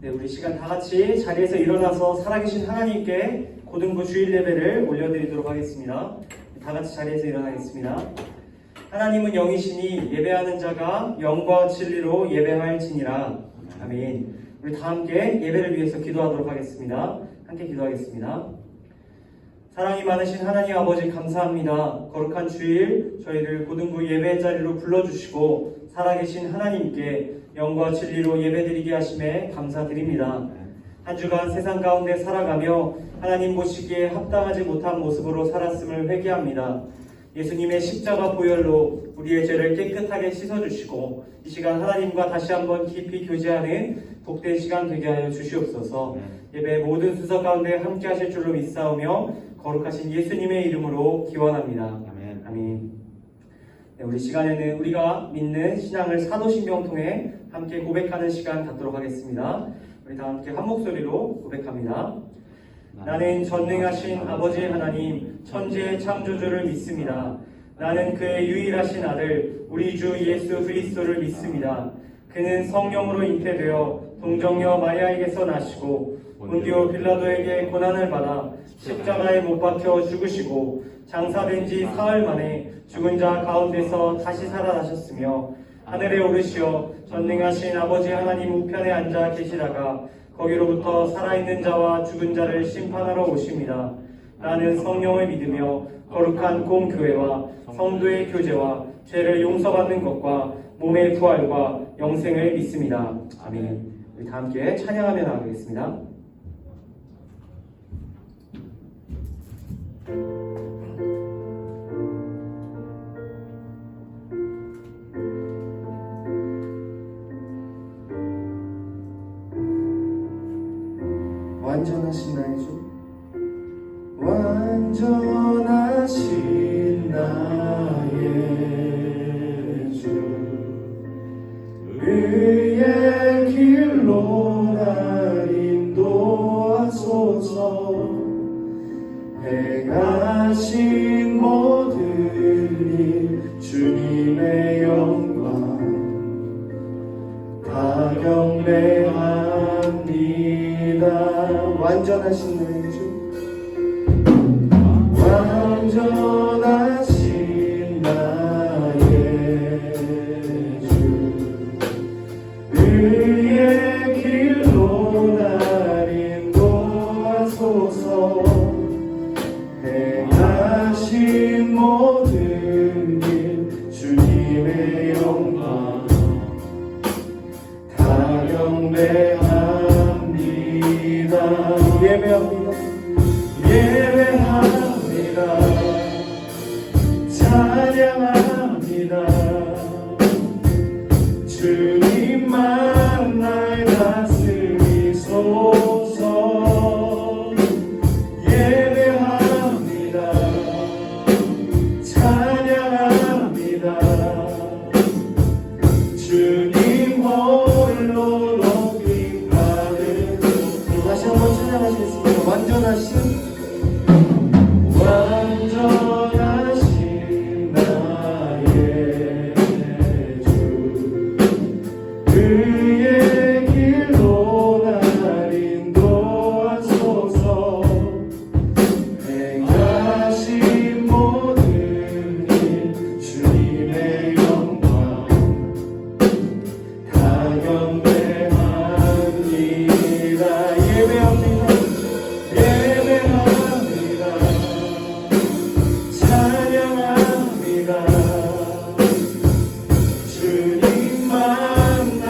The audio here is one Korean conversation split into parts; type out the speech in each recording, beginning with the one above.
네, 우리 시간 다 같이 자리에서 일어나서 살아계신 하나님께 고등부 주일 예배를 올려드리도록 하겠습니다. 다 같이 자리에서 일어나겠습니다. 하나님은 영이시니 예배하는 자가 영과 진리로 예배할지니라. 아멘. 우리 다 함께 예배를 위해서 기도하도록 하겠습니다. 함께 기도하겠습니다. 사랑이 많으신 하나님 아버지 감사합니다. 거룩한 주일 저희를 고등부 예배 자리로 불러주시고 살아계신 하나님께 영과 진리로 예배드리게 하심에 감사드립니다. 한 주간 세상 가운데 살아가며 하나님 보시기에 합당하지 못한 모습으로 살았음을 회개합니다. 예수님의 십자가 보혈로 우리의 죄를 깨끗하게 씻어주시고 이 시간 하나님과 다시 한번 깊이 교제하는 복된 시간 되게 하여 주시옵소서. 예배 모든 순서 가운데 함께 하실 줄로 믿사오며 거룩하신 예수님의 이름으로 기원합니다. 아멘. 네, 우리 시간에는 우리가 믿는 신앙을 사도신경 통해 함께 고백하는 시간 갖도록 하겠습니다. 우리 다 함께 한 목소리로 고백합니다. 나는 전능하신 아버지 하나님 천지의 창조주를 믿습니다. 나는 그의 유일하신 아들 우리 주 예수 그리스도를 믿습니다. 그는 성령으로 잉태되어 동정녀 마리아에게서 나시고 본디오 빌라도에게 고난을 받아 십자가에 못 박혀 죽으시고 장사된 지 사흘 만에 죽은 자 가운데서 다시 살아나셨으며 하늘에 오르시어 전능하신 아버지 하나님 우편에 앉아 계시다가 거기로부터 살아있는 자와 죽은 자를 심판하러 오십니다. 나는 성령을 믿으며 거룩한 공교회와 성도의 교제와 죄를 용서받는 것과 몸의 부활과 영생을 믿습니다. 아멘. 우리 다 함께 찬양하며 나가겠습니다. 완전하신 나의 주, 완전하신 나의 주, 의의 길로 날 인도하소서. 행하신 모든 일 주님의 영광 다 경배합니다. 완전하신 나의 주, 완전하신 나의 주, 의의 길로 날 인도하소서. 행하신 모든 일 주님의 영광 다 경배합니다. 예배합니다. 예배합니다. 찬양합니다. 주님만 날 다스리소서. 예배합니다. 찬양합니다. 주님 홀로 높임 받으소. 다시 한번 찬양하시겠습니다. 완전하신 나의 주, 의의 길로 날 인도하소서. 행하신 모든 일 주님의 영광 다 경배합니다. 예배합니다. 예배합니다. 찬양합니다. 주님만 날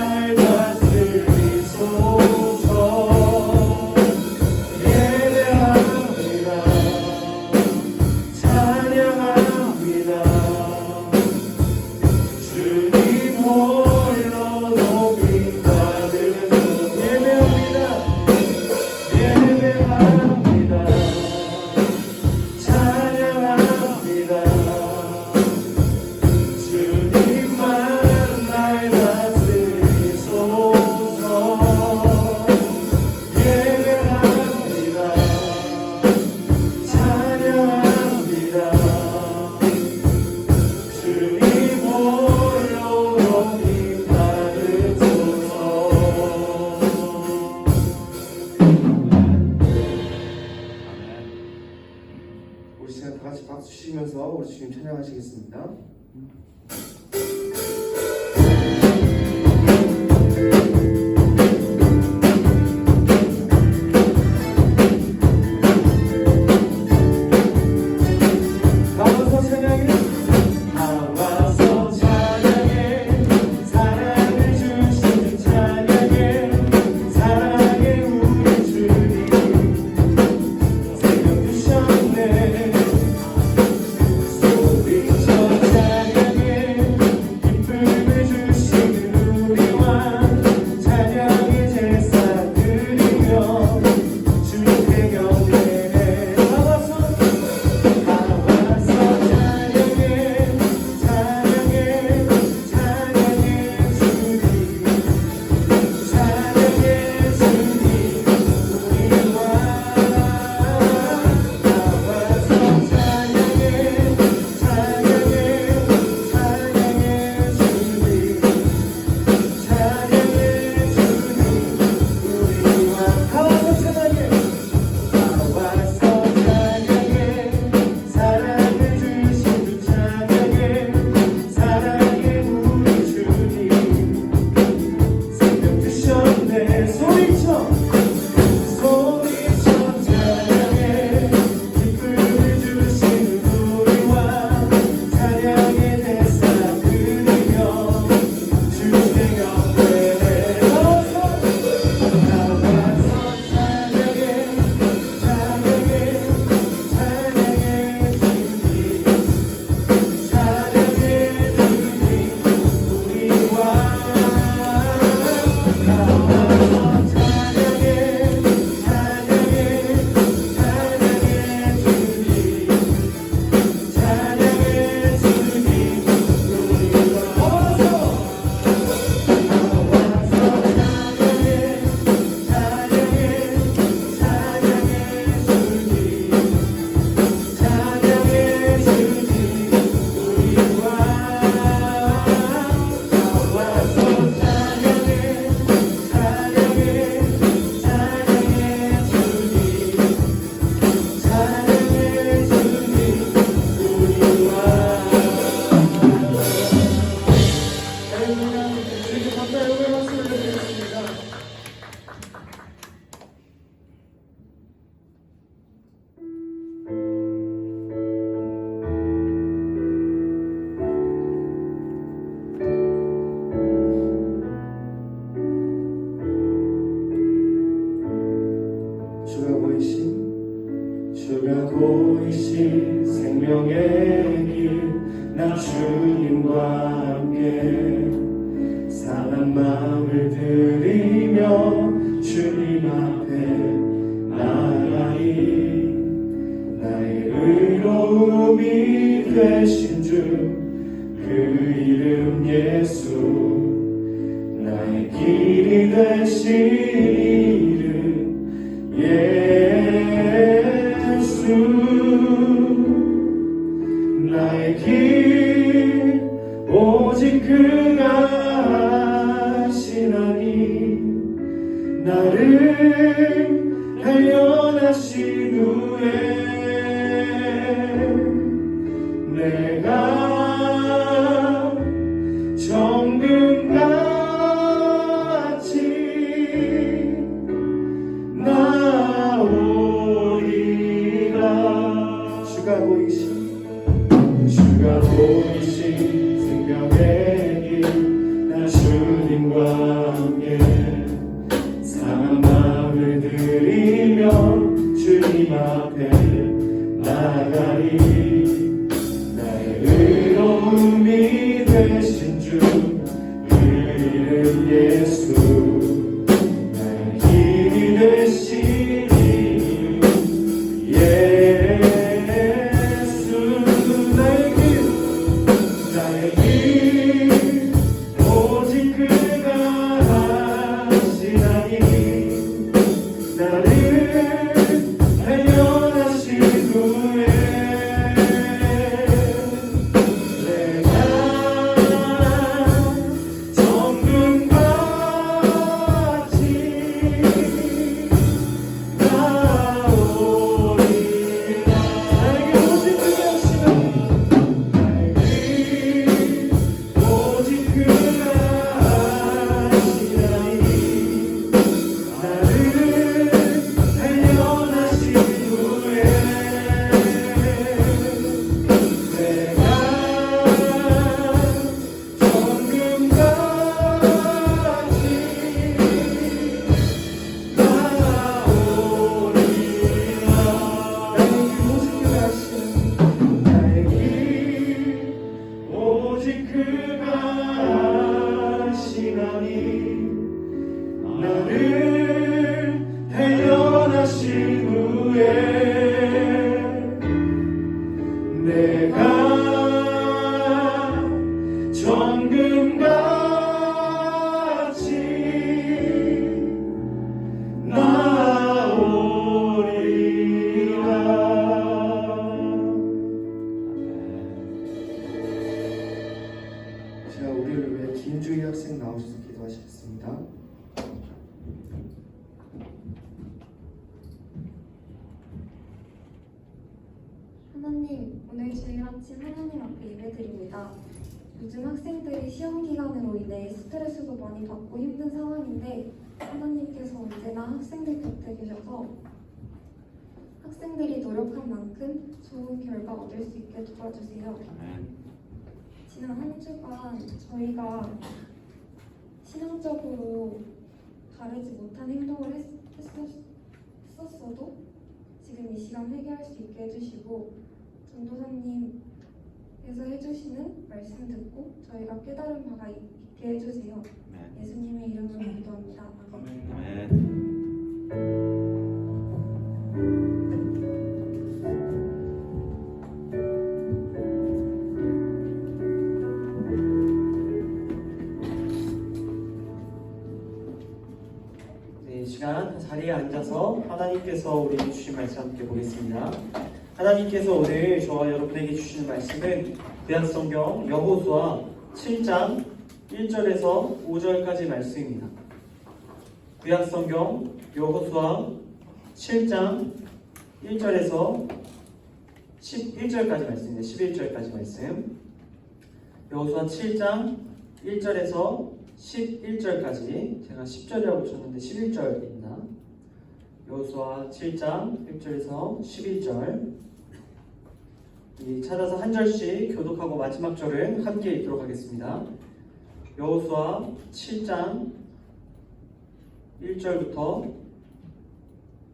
위해서 우리 주님 찬양하시겠습니다. 나와서 찬양해, 나와서 찬양해, 사랑을 주신 찬양해, 사랑해 우리 주님 생명 주셨네. 소리쳐 찬양해, 기쁨을 주신 우리 왕, 찬양의 제사 드리며 주님께 경배해. 나와서 찬양해, 찬양해, 찬양해 주님, 찬양해 주님 우리 왕. 나와서 찬양해, 찬양해, 찬양해 주님, 찬양해 주님 우리 왕. 나와서 찬양해, 나와서 찬양해, 사랑을 주신 주 찬양해, 사랑해 우리 주님 생명 주셨네. 소리쳐, 소리쳐 찬양해, 기쁨을 주신 우리 왕, 찬양의 대사 드리며 주님께 경배해. 나와서 찬양해, 찬양해, 찬양해 주님, 찬양해 주님 우리 왕. 나와서 찬양해, 찬양해, 찬양해 주님, 찬양해 주님 우리 왕. 나와서 찬양해, 찬양해, 찬양해 주님, 찬양해 주님 우리 왕. 나와서 찬양해, 찬양해, 찬양해 주님, 찬양해 주님 우리 왕. 할렐루야. 주님 감사의 은혜 말씀을 드리겠습니다. 주가 보이신 생명의 길, 나 주님과 함께 상한 마음을 들이며 주님 앞에 나아가리. 나의 의로움이 되신 주 그 이름 예수, 나의 길이 되신 이름 예수. 나의 길 오직 그가 하시나니, 나를 단련하신 후에 내가 정금같이 나오리라. 주가 보이신 생명의 길, 나 주님과 함께 상한 마음을 들이며 주님 앞에 나가리. 나의 의로움이 되신 주 그 이름 예수, 나의 길이 되신 이름 예수. 나의 길 오직 그가 하시나니, 나를 단련하신 후에 내가 정금같이 나를 대련하신 후에 내가 정금같이 나오리라. 제가 우리를 위해 김주희 학생 나오셔서 기도하시겠습니다. 하나님, 오늘 주일 아침 하나님 앞에 예배드립니다. 요즘 학생들이 시험 기간으로 인해 스트레스도 많이 받고 힘든 상황인데 하나님께서 언제나 학생들 곁에 계셔서 학생들이 노력한 만큼 좋은 결과 얻을 수 있게 도와주세요. 지난 한 주간 저희가 신앙적으로 다르지 못한 행동을 했었어도 지금 이 시간 회개할 수 있게 해주시고 전도사님께서 해주시는 말씀 듣고 저희가 깨달은 바가 있게 해주세요. 예수님의 이름으로 기도합니다. 아멘. 네, 이 시간 자리에 앉아서 하나님께서 우리에게 주신 말씀 함께 보겠습니다. 하나님께서 오늘 저와 여러분에게 주시는 말씀은 구약성경 여호수아 7장 1절에서 5절까지 말씀입니다. 구약성경 여호수아 7장 1절에서 11절까지 말씀입니다. 11절까지 말씀. 여호수아 7장 1절에서 11절까지, 제가 10절이라고 쳤는데 11절 있나? 여호수아 7장 1절에서 11절. 찾아서 한 절씩 교독하고 마지막 절은 함께 읽도록 하겠습니다. 여호수아 7장 1절부터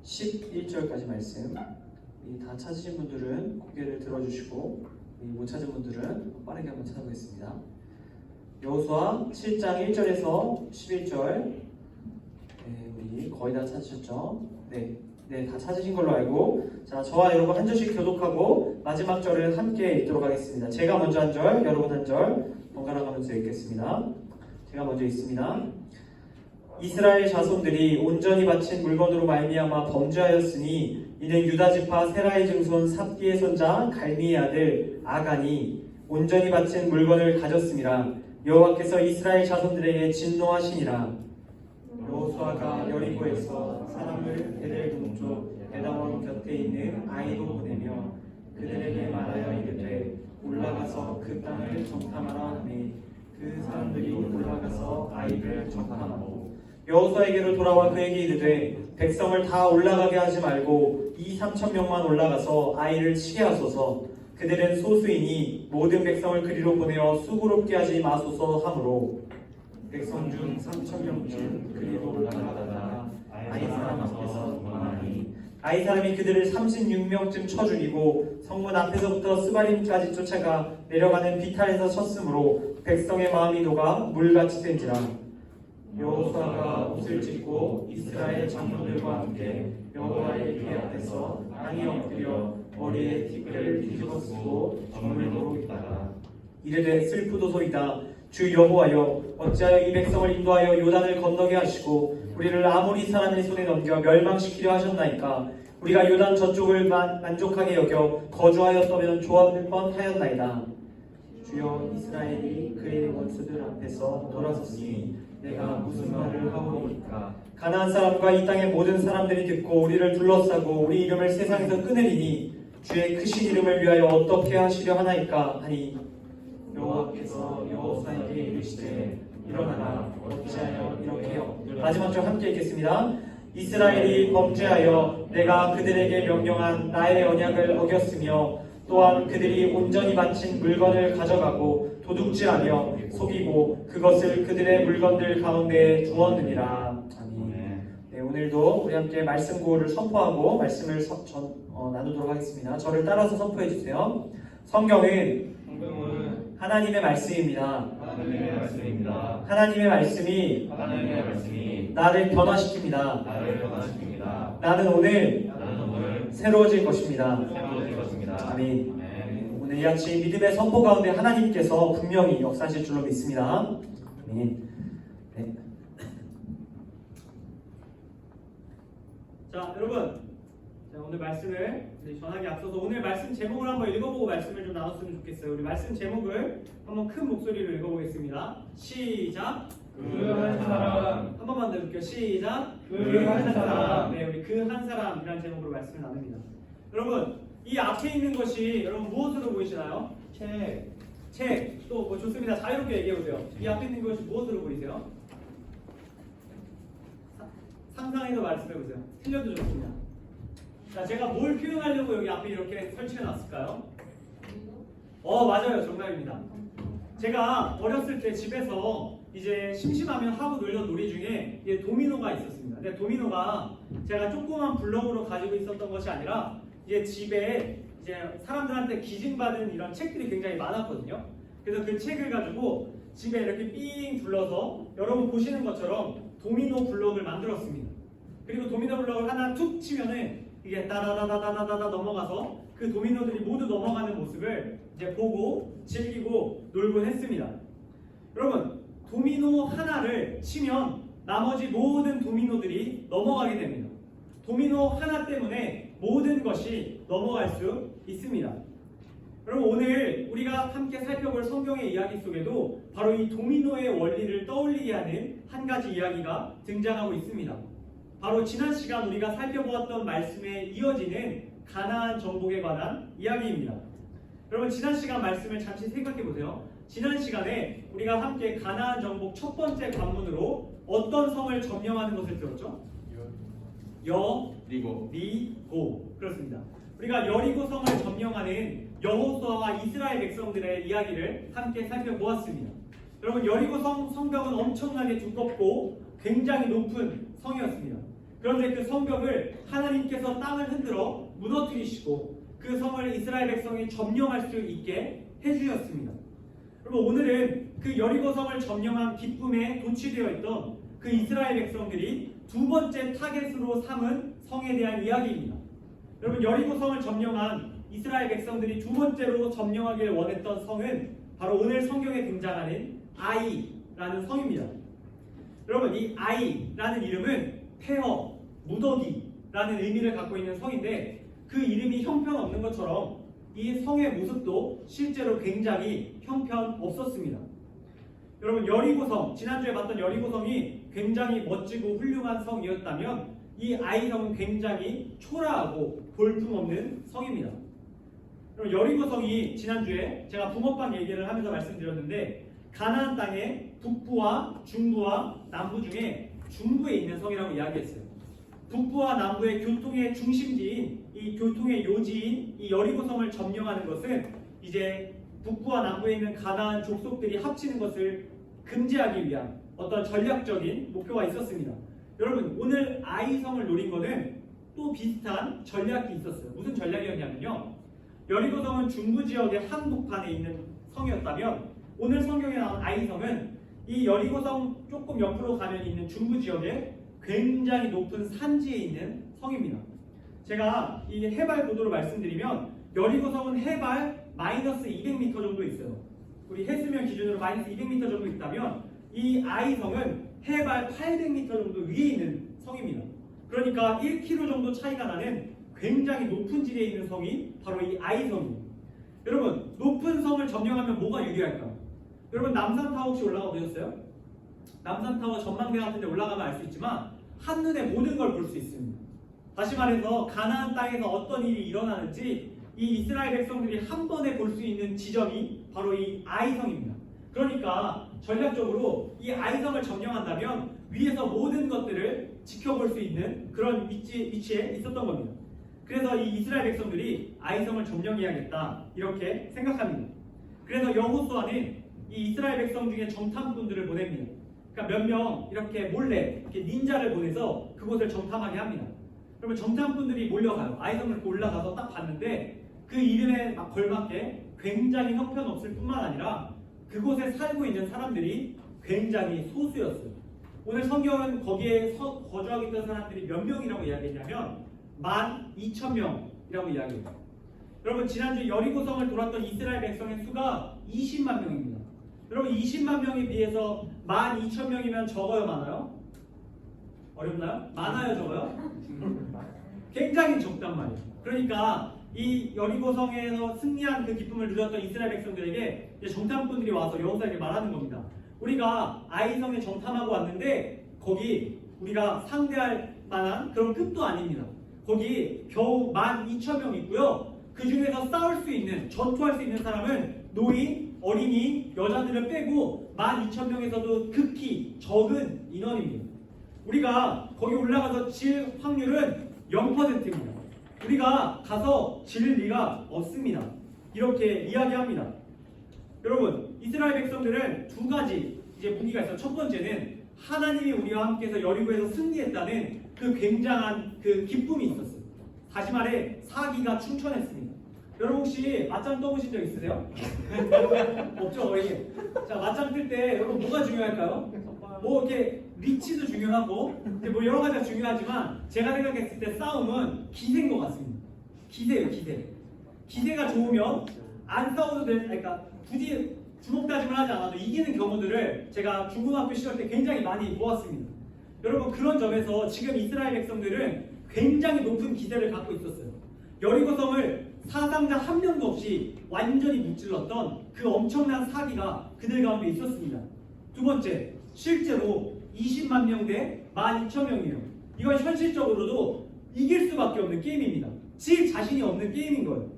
11절까지 말씀. 다 찾으신 분들은 고개를 들어주시고 못 찾은 분들은 빠르게 한번 찾아보겠습니다. 여호수아 7장 1절에서 11절. 우리 거의 다 찾으셨죠? 네, 다 찾으신 걸로 알고, 자, 저와 여러분 한 절씩 교독하고 마지막 절을 함께 읽도록 하겠습니다. 제가 먼저 한 절, 여러분 한 절 번갈아 가면서 읽겠습니다. 제가 먼저 읽습니다. 이스라엘 자손들이 온전히 바친 물건으로 말미암아 범죄하였으니 이는 유다 지파 세라의 증손 삽디의 손자 갈미의 아들 아간이 온전히 바친 물건을 가졌음이라. 여호와께서 이스라엘 자손들에게 진노하시니라. 여호수아가 여리고에서 사람을 베델 동쪽 에다원 곁에 있는 아이로 보내며 그들에게 말하여 이르되 올라가서 그 땅을 정탐하라 하니 그 사람들이 올라가서 아이를 정탐하고 여호수아에게로 돌아와 그에게 이르되 백성을 다 올라가게 하지 말고 2-3천 명만 올라가서 아이를 치게 하소서. 그들은 소수이니 모든 백성을 그리로 보내어 수고롭게 하지 마소서 하므로 백성 중 3천 명 중 그리로 올라가다가 아이 사람 앞에서 도망하니 아이 사람이 그들을 36명쯤 쳐 죽이고 성문 앞에서부터 스바림까지 쫓아가 내려가는 비탈에서 쳤으므로 백성의 마음이 녹아 물같이 된지라. 여호수아가 옷을 찢고 이스라엘 장로들과 함께 여호와의 궤 앞에서 땅에 엎드려 머리에 티끌을 뒤집어 쓰고 저물도록 있다가 이르되 슬프도소이다. 주 여호와여, 어찌하여 이 백성을 인도하여 요단을 건너게 하시고 우리를 아모리 사람의 손에 넘겨 멸망시키려 하셨나이까. 우리가 요단 저쪽을 만족하게 여겨 거주하였다면 좋았을 뻔하였나이다. 주여, 이스라엘이 그의 원수들 앞에서 돌아섰으니 내가 무슨 말을 하오리까. 가나안 사람과 이 땅의 모든 사람들이 듣고 우리를 둘러싸고 우리 이름을 세상에서 끊으리니 주의 크신 이름을 위하여 어떻게 하시려 하나이까 하니 여호와께서 여호수아에게 이르시되 일어나라. 어찌하여 이렇게 해요. 마지막 절 함께 읽겠습니다. 이스라엘이 범죄하여 내가 그들에게 명령한 나의 언약을 어겼으며 또한 그들이 온전히 바친 물건을 가져가고 도둑질하며 속이고 그것을 그들의 물건들 가운데 두었느니라. 아멘. 네, 오늘도 우리 함께 말씀 구호를 선포하고 말씀을 나누도록 하겠습니다. 저를 따라서 선포해 주세요. 성경은 하나님의 말씀입니다. 하나님의 말씀입니다. 하나님의 말씀이 하나님의 말씀이 나를 변화시킵니다. 나를 변화시킵니다. 나는 오늘 나는 오늘 새로워질 것입니다. 새로워질 것입니다. 아멘. 아멘. 오늘 이 아침 믿음의 선포 가운데 하나님께서 분명히 역사하실 줄로 믿습니다. 아멘. 네. 자, 여러분, 오늘 말씀을 전하기 앞서서 오늘 말씀 제목을 한번 읽어보고 말씀을 좀 나눴으면 좋겠어요. 우리 말씀 제목을 한번 큰 목소리로 읽어보겠습니다. 시작. 그 한 사람, 한 번만 더 볼게요. 시작. 그 한 사람. 네, 우리 그 한 사람이라는 제목으로 말씀을 나눕니다. 여러분, 이 앞에 있는 것이 여러분 무엇으로 보이시나요? 책. 또 뭐 좋습니다. 자유롭게 얘기해 보세요. 이 앞에 있는 것이 무엇으로 보이세요? 상상해서 말씀해 보세요. 틀려도 좋습니다. 자, 제가 뭘 표현하려고 여기 앞에 이렇게 설치해 놨을까요? 맞아요. 정답입니다. 제가 어렸을 때 집에서 이제 심심하면 하고 놀던 놀이 중에 이제 도미노가 있었습니다. 근데 도미노가 제가 조그만 블럭으로 가지고 있었던 것이 아니라 이제 집에 이제 사람들한테 기증받은 이런 책들이 굉장히 많았거든요. 그래서 그 책을 가지고 집에 이렇게 삥 둘러서 여러분 보시는 것처럼 도미노 블럭을 만들었습니다. 그리고 도미노 블럭을 하나 툭 치면은 이게 따다다다다다다 넘어가서 그 도미노들이 모두 넘어가는 모습을 이제 보고 즐기고 놀곤 했습니다. 여러분, 도미노 하나를 치면 나머지 모든 도미노들이 넘어가게 됩니다. 도미노 하나 때문에 모든 것이 넘어갈 수 있습니다. 여러분, 오늘 우리가 함께 살펴볼 성경의 이야기 속에도 바로 이 도미노의 원리를 떠올리게 하는 한 가지 이야기가 등장하고 있습니다. 바로 지난 시간 우리가 살펴보았던 말씀에 이어지는 가나안 정복에 관한 이야기입니다. 여러분, 지난 시간 말씀을 잠시 생각해 보세요. 지난 시간에 우리가 함께 가나안 정복 첫 번째 관문으로 어떤 성을 점령하는 것을 들었죠? 여리고. 그렇습니다. 우리가 여리고 성을 점령하는 여호수아와 이스라엘 백성들의 이야기를 함께 살펴보았습니다. 여러분, 여리고 성벽은 엄청나게 두껍고 굉장히 높은 성이었습니다. 그런데 그 성벽을 하나님께서 땅을 흔들어 무너뜨리시고 그 성을 이스라엘 백성이 점령할 수 있게 해주셨습니다. 여러분, 오늘은 그 여리고 성을 점령한 기쁨에 도취되어 있던 그 이스라엘 백성들이 두 번째 타겟으로 삼은 성에 대한 이야기입니다. 여러분, 여리고 성을 점령한 이스라엘 백성들이 두 번째로 점령하길 원했던 성은 바로 오늘 성경에 등장하는 아이라는 성입니다. 여러분, 이 아이라는 이름은 폐허, 무더기라는 의미를 갖고 있는 성인데 그 이름이 형편없는 것처럼 이 성의 모습도 실제로 굉장히 형편없었습니다. 여러분, 여리고성, 지난주에 봤던 여리고성이 굉장히 멋지고 훌륭한 성이었다면 이 아이성은 굉장히 초라하고 볼품없는 성입니다. 여러분, 여리고성이 지난주에 제가 붕어빵 얘기를 하면서 말씀드렸는데 가나안 땅의 북부와 중부와 남부 중에 중부에 있는 성이라고 이야기했어요. 북부와 남부의 교통의 중심지인 이 교통의 요지인 이 여리고성을 점령하는 것은 이제 북부와 남부에 있는 가나안 족속들이 합치는 것을 금지하기 위한 어떤 전략적인 목표가 있었습니다. 여러분, 오늘 아이성을 노린 것은 또 비슷한 전략이 있었어요. 무슨 전략이었냐면요, 여리고성은 중부 지역의 한복판에 있는 성이었다면 오늘 성경에 나온 아이성은 이 여리고성 조금 옆으로 가면 있는 중부 지역에 굉장히 높은 산지에 있는 성입니다. 제가 이 해발 고도로 말씀드리면 여리고성은 해발 마이너스 200m 정도 있어요. 우리 해수면 기준으로 마이너스 200m 정도 있다면 이 아이성은 해발 800m 정도 위에 있는 성입니다. 그러니까 1km 정도 차이가 나는 굉장히 높은 지대에 있는 성이 바로 이 아이성입니다. 여러분, 높은 성을 점령하면 뭐가 유리할까? 여러분, 남산타워 혹시 올라가 보셨어요? 남산타워 전망대 같은 데 올라가면 알 수 있지만 한눈에 모든 걸 볼 수 있습니다. 다시 말해서 가나안 땅에서 어떤 일이 일어나는지 이 이스라엘 백성들이 한 번에 볼 수 있는 지점이 바로 이 아이성입니다. 그러니까 전략적으로 이 아이성을 점령한다면 위에서 모든 것들을 지켜볼 수 있는 그런 위치에 있었던 겁니다. 그래서 이 이스라엘 백성들이 아이성을 점령해야겠다 이렇게 생각합니다. 그래서 여호수아는 이 이스라엘 백성 중에 정탐꾼들을 보냅니다. 그러니까 몇 명 이렇게 몰래 이렇게 닌자를 보내서 그곳을 정탐하게 합니다. 그러면 정탐꾼들이 몰려가요. 아이성을 올라가서 딱 봤는데 그 이름에 막 걸맞게 굉장히 형편없을 뿐만 아니라 그 그곳에 살고 있는 사람들이 굉장히 소수였어요. 오늘 성경은 거기에 거주하고 있던 사람들이 몇 명이라고 이야기했냐면 12,000명이라고 이야기해요. 여러분 지난주 여리고성을 돌았던 이스라엘 백성의 수가 20만 명입니다. 여러분 20만 명에 비해서 12,000명이면 적어요, 많아요? 어렵나요? 많아요, 적어요? 굉장히 적단 말이에요. 그러니까 이 여리고성에서 승리한 그 기쁨을 누렸던 이스라엘 백성들에게 이제 정탐꾼들이 와서 여호수아에게 말하는 겁니다. 우리가 아이성에 정탐하고 왔는데 거기 우리가 상대할 만한 그런 급도 아닙니다. 거기 겨우 12,000명 있고요. 그 중에서 싸울 수 있는, 전투할 수 있는 사람은 노인, 어린이, 여자들을 빼고 12,000명에서도 극히 적은 인원입니다. 우리가 거기 올라가서 질 확률은 0%입니다. 우리가 가서 질 리가 없습니다. 이렇게 이야기합니다. 여러분, 이스라엘 백성들은 두 가지 이제 무기가 있어요. 첫 번째는 하나님이 우리와 함께해서 여리고에서 승리했다는 그 굉장한 그 기쁨이 있었어요. 다시 말해 사기가 충천했습니다. 여러분 혹시 맞짱 떠보신 적 있으세요? 없죠, 거의. 자, 맞짱 뜰 때 여러분 뭐가 중요할까요? 뭐 이렇게 리치도 중요하고 뭐 여러 가지가 중요하지만 제가 생각했을 때 싸움은 기세인 것 같습니다. 기세예요, 기세. 기세가 좋으면 안 싸워도 되는, 그러니까 굳이 주먹 다짐을 하지 않아도 이기는 경우들을 제가 중고등학교 시절 때 굉장히 많이 보았습니다. 여러분 그런 점에서 지금 이스라엘 백성들은 굉장히 높은 기세를 갖고 있었어요. 여리고성을 사상자 한 명도 없이 완전히 무찔렀던 그 엄청난 사기가 그들 가운데 있었습니다. 두 번째, 실제로 20만 명 대 12,000명이에요. 이건 현실적으로도 이길 수밖에 없는 게임입니다. 질 자신이 없는 게임인 거예요.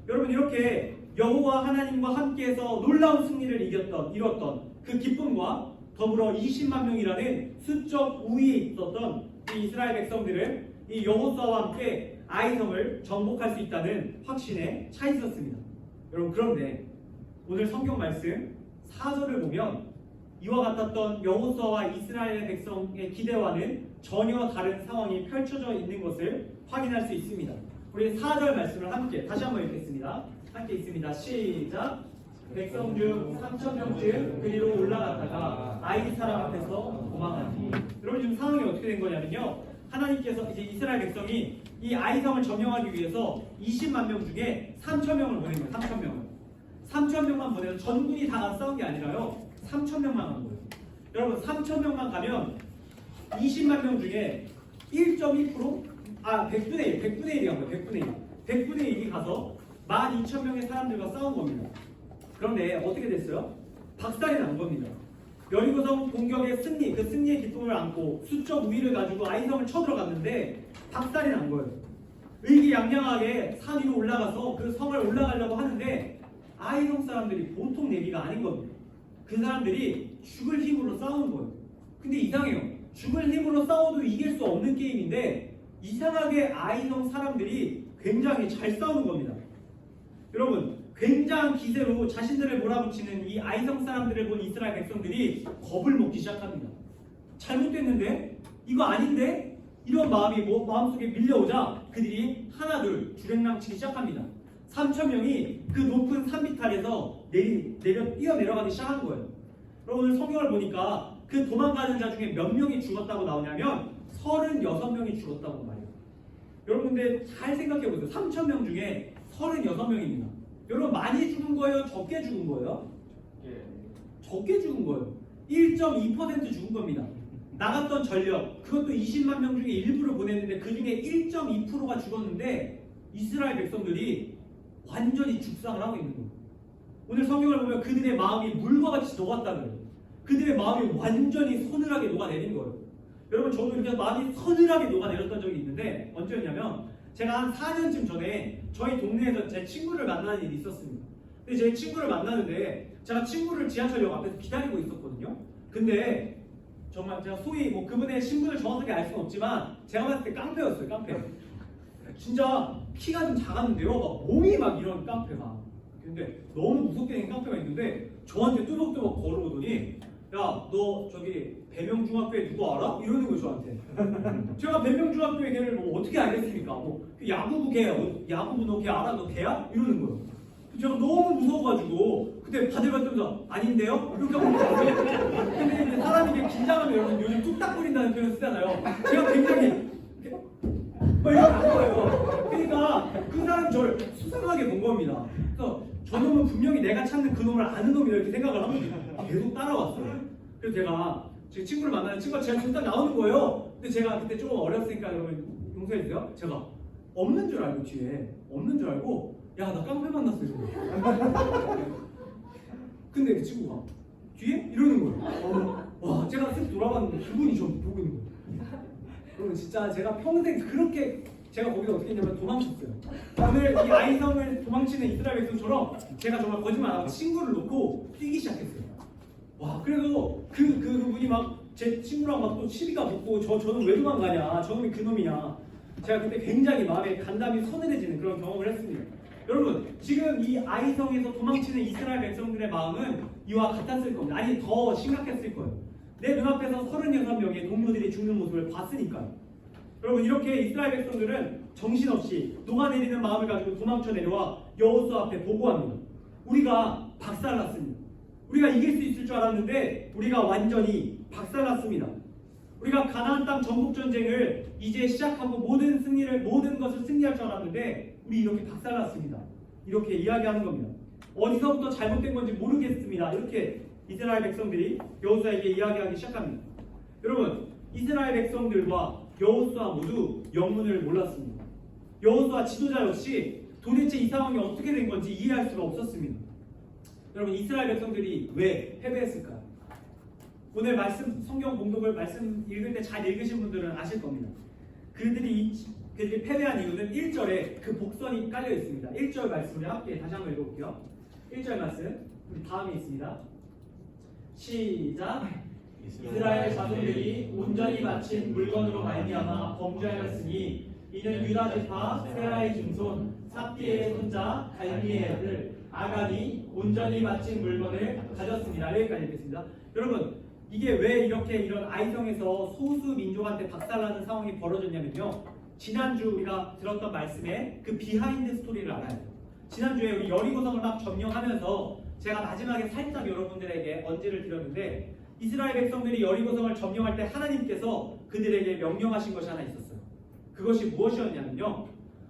여러분 이렇게 여호와 하나님과 함께해서 놀라운 승리를 이뤘던 그 기쁨과 더불어 20만 명이라는 수적 우위에 있었던 이 이스라엘 백성들은 이 여호수아와 함께 아이성을 정복할 수 있다는 확신에 차 있었습니다. 여러분 그런데 오늘 성경 말씀 4절을 보면 이와 같았던 여호수아와 이스라엘 백성의 기대와는 전혀 다른 상황이 펼쳐져 있는 것을 확인할 수 있습니다. 우리 4절 말씀을 함께 다시 한번 읽겠습니다. 함께 있습니다. 시작. 백성 중 3,000명쯤 그리로 올라갔다가 아이 사람 앞에서 도망하니. 여러분 지금 상황이 어떻게 된 거냐면요. 하나님께서 이제 이스라엘 백성이 이 아이성을 점령하기 위해서 20만 명 중에 3,000명을 보낸 거예요. 3,000명을. 3,000명만 보내서 전군이 다 싸운 게 아니라요. 3,000명만 간 거예요. 여러분 3,000명만 가면 20만 명 중에 1.2%? 100분의 1이 간 거예요. 100분의 1이 가서 12,000명의 사람들과 싸운 겁니다. 그런데 어떻게 됐어요? 박살이 난 겁니다. 여리고성 공격의 승리, 그 승리의 기쁨을 안고 수적 우위를 가지고 아이성을 쳐들어갔는데 박살이 난 거예요. 의기양양하게 산 위로 올라가서 그 성을 올라가려고 하는데 아이성 사람들이 보통 내기가 아닌 겁니다. 그 사람들이 죽을 힘으로 싸우는 거예요. 근데 이상해요. 죽을 힘으로 싸워도 이길 수 없는 게임인데 이상하게 아이성 사람들이 굉장히 잘 싸우는 겁니다. 여러분 굉장한 기세로 자신들을 몰아붙이는 이 아이성 사람들을 본 이스라엘 백성들이 겁을 먹기 시작합니다. 잘못됐는데? 이거 아닌데? 이런 마음이 마음속에 밀려오자 그들이 하나둘 주랭랑치기 시작합니다. 3,000명이 그 높은 산비탈에서 뛰어내려가기 시작한 거예요. 여러분 오늘 성경을 보니까 그 도망가는 자 중에 몇 명이 죽었다고 나오냐면 36명이 죽었다고 말해요. 여러분 근데 잘 생각해보세요. 3,000명 중에 36명입니다. 여러분 많이 죽은 거예요? 적게 죽은 거예요? 적게 죽은 거예요. 1.2% 죽은 겁니다. 나갔던 전력, 그것도 20만 명 중에 일부를 보냈는데 그 중에 1.2%가 죽었는데 이스라엘 백성들이 완전히 죽상을 하고 있는 거예요. 오늘 성경을 보면 그들의 마음이 물과 같이 녹았다는 거예요. 그들의 마음이 완전히 서늘하게 녹아내린 거예요. 여러분 저도 이렇게 마음이 서늘하게 녹아내렸던 적이 있는데 언제였냐면 제가 한 4년쯤 전에 저희 동네에서 제 친구를 만나는 일이 있었습니다. 근데 제 친구를 만나는데 제가 친구를 지하철역 앞에서 기다리고 있었거든요. 근데 정말 제가 소위 뭐 그분의 신분을 정확하게 알 수는 없지만 제가 봤을 때 깡패였어요. 깡패. 진짜 키가 좀 작았는데요. 막 몸이 막 이런 깡패가. 근데 너무 무섭게 생긴 깡패가 있는데 저한테 뚜벅뚜벅 걸어오더니 야, 너 저기 배명중학교에 누구 알아? 이러는 거예요, 저한테. 제가 배명중학교에 걔를 뭐 어떻게 알겠습니까? 뭐 야구부 걔, 야구부 너 걔 알아? 너 걔야? 이러는 거예요. 제가 너무 무서워가지고 그때 바들바들면서 아닌데요? 이렇게 하고 있는데 근데 이제 사람이 이게 긴장하면 여러분 요즘 뚝딱거린다는 표현 쓰잖아요. 제가 굉장히 이렇게 막 이렇게 한 거예요. 그러니까 그 사람이 저를 수상하게 본 겁니다. 그래서 저놈은 분명히 내가 찾는 그 놈을 아는 놈이다 이렇게 생각을 하고 계속 따라왔어요. 그래서 제가 제 친구를 만나는 친구가 제가 지금 딱 나오는 거예요. 근데 제가 그때 조금 어렸으니까 여러분 용서해 주세요. 제가 없는 줄 알고 뒤에 없는 줄 알고 야 나 깡패 만났어 이러고. 근데 그 친구가 뒤에 이러는 거예요. 와 제가 쓱 돌아봤는데 그분이 저 보고 있는 거예요. 여러분 진짜 제가 평생 그렇게 제가 거기서 어떻게 했냐면 도망쳤어요. 오늘 이 아이성을 도망치는 이스라엘 백성처럼 제가 정말 거짓말 안 하고 친구를 놓고 뛰기 시작했어요. 와 그래도 그분이 막 제 친구랑 막 또 시비가 붙고 저는 왜 도망가냐 저놈이 그놈이냐 제가 그때 굉장히 마음에 간담이 서늘해지는 그런 경험을 했습니다. 여러분 지금 이 아이성에서 도망치는 이스라엘 백성들의 마음은 이와 같았을 겁니다. 아니 더 심각했을 거예요. 내 눈앞에서 36명의 동료들이 죽는 모습을 봤으니까요. 여러분 이렇게 이스라엘 백성들은 정신없이 녹아내리는 마음을 가지고 도망쳐 내려와 여호수아 앞에 보고합니다. 우리가 박살났습니다. 우리가 이길 수 있을 줄 알았는데 우리가 완전히 박살났습니다. 우리가 가나안 땅 전국 전쟁을 이제 시작하고 모든 것을 승리할 줄 알았는데 우리 이렇게 박살났습니다. 이렇게 이야기하는 겁니다. 어디서부터 잘못된 건지 모르겠습니다. 이렇게 이스라엘 백성들이 여호수아에게 이야기하기 시작합니다. 여러분 이스라엘 백성들과 여호수아 모두 영문을 몰랐습니다. 여호수아 지도자 역시 도대체 이 상황이 어떻게 된 건지 이해할 수가 없었습니다. 여러분 이스라엘 백성들이 왜 패배했을까요? 오늘 말씀 성경 봉독을 말씀 읽을 때 잘 읽으신 분들은 아실 겁니다. 그들이 패배한 이유는 1절에 그 복선이 깔려 있습니다. 1절 말씀을 함께 다시 한번 읽어볼게요. 1절 말씀 우리 다음에 있습니다. 시작. 이스라엘 자손들이 온전히 바친 물건으로 말미암아 범죄하였으니 이는 유다 지파 세라의 증손 삽디의 손자 갈미의 아들 아간이 온전히 바친 물건을 가졌습니다. 여기까지 읽겠습니다. 여러분 이게 왜 이렇게 이런 아이성에서 소수 민족한테 박살나는 상황이 벌어졌냐면요. 지난주 우리가 들었던 말씀에 그 비하인드 스토리를 알아야 돼요. 지난주에 우리 여리고성을 막 점령하면서 제가 마지막에 살짝 여러분들에게 언지를 드렸는데 이스라엘 백성들이 여리고성을 점령할 때 하나님께서 그들에게 명령하신 것이 하나 있었어요. 그것이 무엇이었냐면요.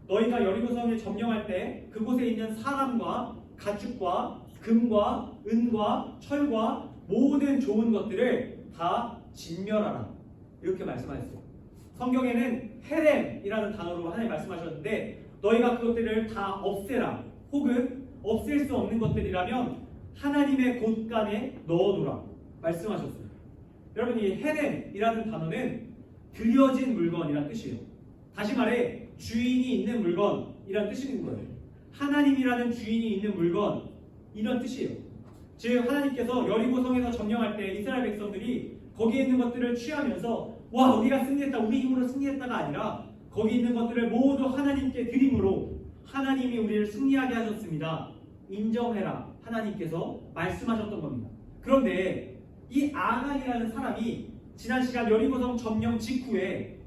너희가 여리고성을 점령할 때 그곳에 있는 사람과 가축과 금과 은과 철과 모든 좋은 것들을 다 진멸하라. 이렇게 말씀하셨어요. 성경에는 헤렘이라는 단어로 하나님 말씀하셨는데 너희가 그것들을 다 없애라. 혹은 없앨 수 없는 것들이라면 하나님의 곳간에 넣어두라. 말씀하셨어요. 여러분 이 헤렘이라는 단어는 들여진 물건이란 뜻이에요. 다시 말해 주인이 있는 물건이란 뜻인 거예요. 하나님이라는 주인이 있는 물건 이런 뜻이에요. 즉 하나님께서 여리고성에서 점령할 때 이스라엘 백성들이 거기에 있는 것들을 취하면서 와 우리가 승리했다 우리 힘으로 승리했다가 아니라 거기 있는 것들을 모두 하나님께 드림으로 하나님이 우리를 승리하게 하셨습니다. 인정해라. 하나님께서 말씀하셨던 겁니다. 그런데 이 아간이라는 사람이 지난 시간 여리고성 점령 직후에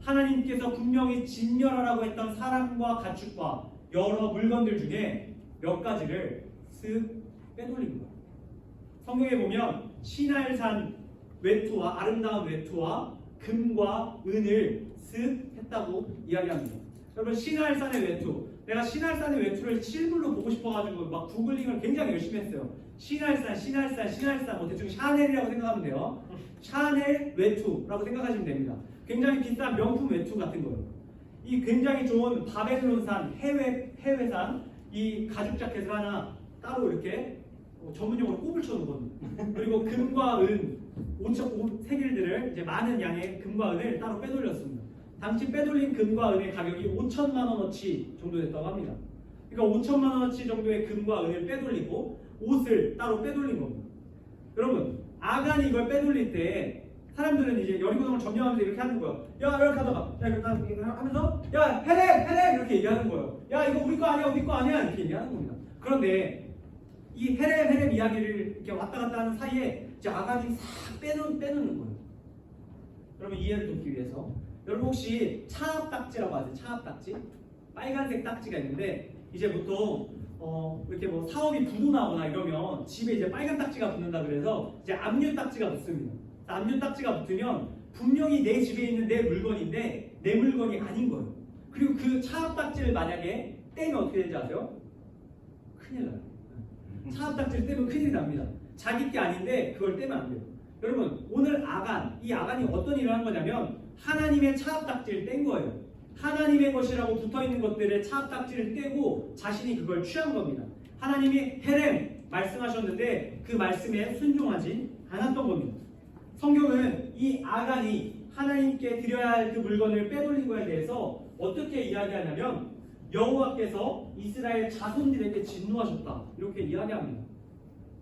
하나님께서 분명히 진멸하라고 했던 사람과 가축과 여러 물건들 중에 몇 가지를 쓱 빼돌린 거예요. 성경에 보면 시날산 외투와 아름다운 외투와 금과 은을 쓱 했다고 이야기합니다. 여러분 시날산의 외투 내가 시날산의 외투를 실물로 보고 싶어가지고 막 구글링을 굉장히 열심히 했어요. 시날산 뭐 대충 샤넬이라고 생각하면 돼요. 샤넬 외투라고 생각하시면 됩니다. 굉장히 비싼 명품 외투 같은 거예요. 이 굉장히 좋은 바벨론산 해외산 이 가죽 자켓을 하나 따로 이렇게 전문용어로 꼽을 쳐놓거든요. 그리고 금과 은 5천 세겔들을 이제 많은 양의 금과 은을 따로 빼돌렸습니다. 당시 빼돌린 금과 은의 가격이 5천만 원어치 정도 됐다고 합니다. 그러니까 5천만 원어치 정도의 금과 은을 빼돌리고 옷을 따로 빼돌린 겁니다. 여러분 아간이 이걸 빼돌릴 때 사람들은 이제 여리고성을 점령하면서 이렇게 하는 거예요. 야 이렇게 하다가 야 이렇게 하면서 야 헤렘 이렇게 얘기하는 거예요. 야 이거 우리 거 아니야 이렇게 얘기하는 겁니다. 그런데 이 헤렘 이야기를 이렇게 왔다 갔다 하는 사이에 이제 아간이 싹 빼놓는 거예요. 여러분 이해를 돕기 위해서 여러분 혹시 차압딱지라고 아세요? 차압딱지? 빨간색 딱지가 있는데 이제 보통 이렇게 뭐 사업이 부도나거나 이러면 집에 이제 빨간 딱지가 붙는다 그래서 이제 압류 딱지가 붙습니다. 압류 딱지가 붙으면 분명히 내 집에 있는 내 물건인데 내 물건이 아닌 거예요. 그리고 그 차압 딱지를 만약에 떼면 어떻게 되는지 아세요? 큰일 나요. 차압 딱지를 떼면 큰일이 납니다. 자기 게 아닌데 그걸 떼면 안 돼요. 여러분 오늘 이 아간이 어떤 일을 한 거냐면 하나님의 차압 딱지를 뗀 거예요. 하나님의 것이라고 붙어있는 것들의 차압 딱지를 떼고 자신이 그걸 취한 겁니다. 하나님이 헤렘 말씀하셨는데 그 말씀에 순종하지 않았던 겁니다. 성경은 이 아간이 하나님께 드려야 할 그 물건을 빼돌린 거에 대해서 어떻게 이야기하냐면 여호와께서 이스라엘 자손들에게 진노하셨다 이렇게 이야기합니다.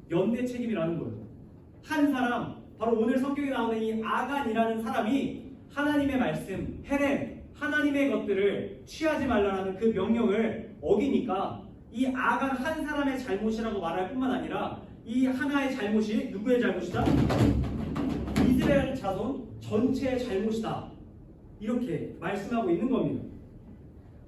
연대 책임이라는 거예요. 한 사람, 바로 오늘 성경에 나오는 이 아간이라는 사람이 하나님의 말씀, 헤렘, 하나님의 것들을 취하지 말라는 그 명령을 어기니까 이 아간 한 사람의 잘못이라고 말할 뿐만 아니라 이 하나의 잘못이 누구의 잘못이다? 이스라엘 자손 전체의 잘못이다. 이렇게 말씀하고 있는 겁니다.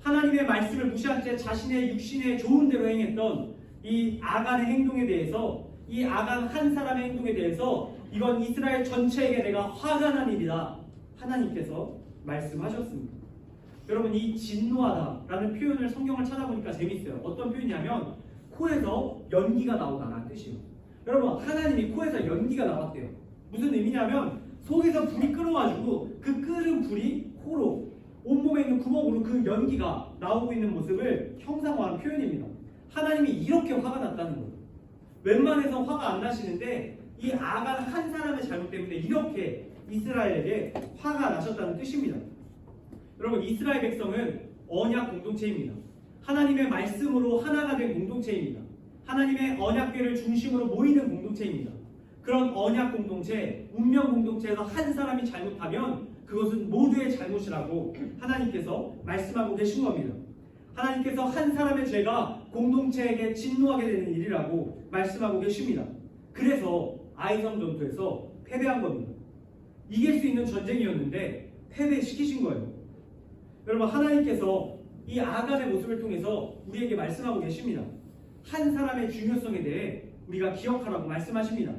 하나님의 말씀을 무시한 채 자신의 육신의 좋은 대로 행했던 이 아간의 행동에 대해서, 이 아간 한 사람의 행동에 대해서 이건 이스라엘 전체에게 내가 화가 난 일이다. 하나님께서 말씀하셨습니다. 여러분 이 진노하다라는 표현을 성경을 찾아보니까 재밌어요. 어떤 표현이냐면 코에서 연기가 나오다라는 뜻이에요. 여러분 하나님이 코에서 연기가 나왔대요. 무슨 의미냐면 속에서 불이 끓어가지고 그 끓은 불이 코로 온몸에 있는 구멍으로 그 연기가 나오고 있는 모습을 형상화한 표현입니다. 하나님이 이렇게 화가 났다는 거예요. 웬만해서 화가 안 나시는데 이 아간 한 사람의 잘못 때문에 이렇게 이스라엘에게 화가 나셨다는 뜻입니다. 여러분 이스라엘 백성은 언약 공동체입니다. 하나님의 말씀으로 하나가 된 공동체입니다. 하나님의 언약궤를 중심으로 모이는 공동체입니다. 그런 언약 공동체, 운명 공동체에서 한 사람이 잘못하면 그것은 모두의 잘못이라고 하나님께서 말씀하고 계신 겁니다. 하나님께서 한 사람의 죄가 공동체에게 진노하게 되는 일이라고 말씀하고 계십니다. 그래서 아이성 전투에서 패배한 겁니다. 이길 수 있는 전쟁이었는데 패배시키신 거예요. 여러분 하나님께서 이 아간의 모습을 통해서 우리에게 말씀하고 계십니다. 한 사람의 중요성에 대해 우리가 기억하라고 말씀하십니다.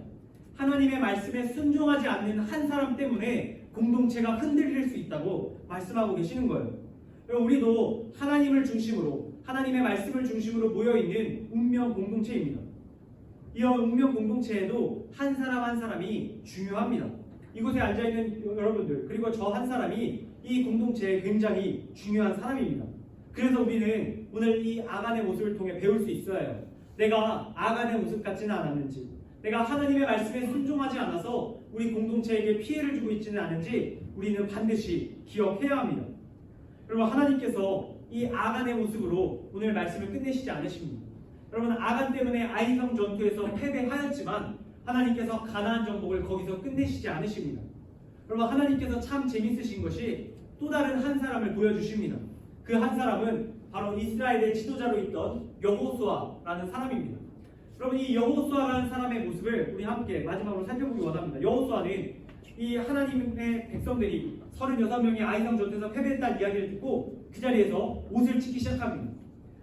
하나님의 말씀에 순종하지 않는 한 사람 때문에 공동체가 흔들릴 수 있다고 말씀하고 계시는 거예요. 우리도 하나님을 중심으로, 하나님의 말씀을 중심으로 모여있는 운명 공동체입니다. 이런 운명 공동체에도 한 사람 한 사람이 중요합니다. 이곳에 앉아있는 여러분들, 그리고 저 한 사람이 이 공동체에 굉장히 중요한 사람입니다. 그래서 우리는 오늘 이 아간의 모습을 통해 배울 수 있어야 해요. 내가 아간의 모습 같지는 않았는지, 내가 하나님의 말씀에 순종하지 않아서 우리 공동체에게 피해를 주고 있지는 않은지 우리는 반드시 기억해야 합니다. 여러분 하나님께서 이 아간의 모습으로 오늘 말씀을 끝내시지 않으십니다. 여러분 아간 때문에 아이성 전투에서 패배하였지만 하나님께서 가나안 정복을 거기서 끝내시지 않으십니다. 여러분 하나님께서 참 재밌으신 것이 또 다른 한 사람을 보여주십니다. 그 한 사람은 바로 이스라엘의 지도자로 있던 여호수아라는 사람입니다. 여러분 이 여호수아라는 사람의 모습을 우리 함께 마지막으로 살펴보기 원합니다. 여호수아는 이 하나님의 백성들이 36명이 아이성 전투에서 패배했다는 이야기를 듣고 그 자리에서 옷을 찢기 시작합니다.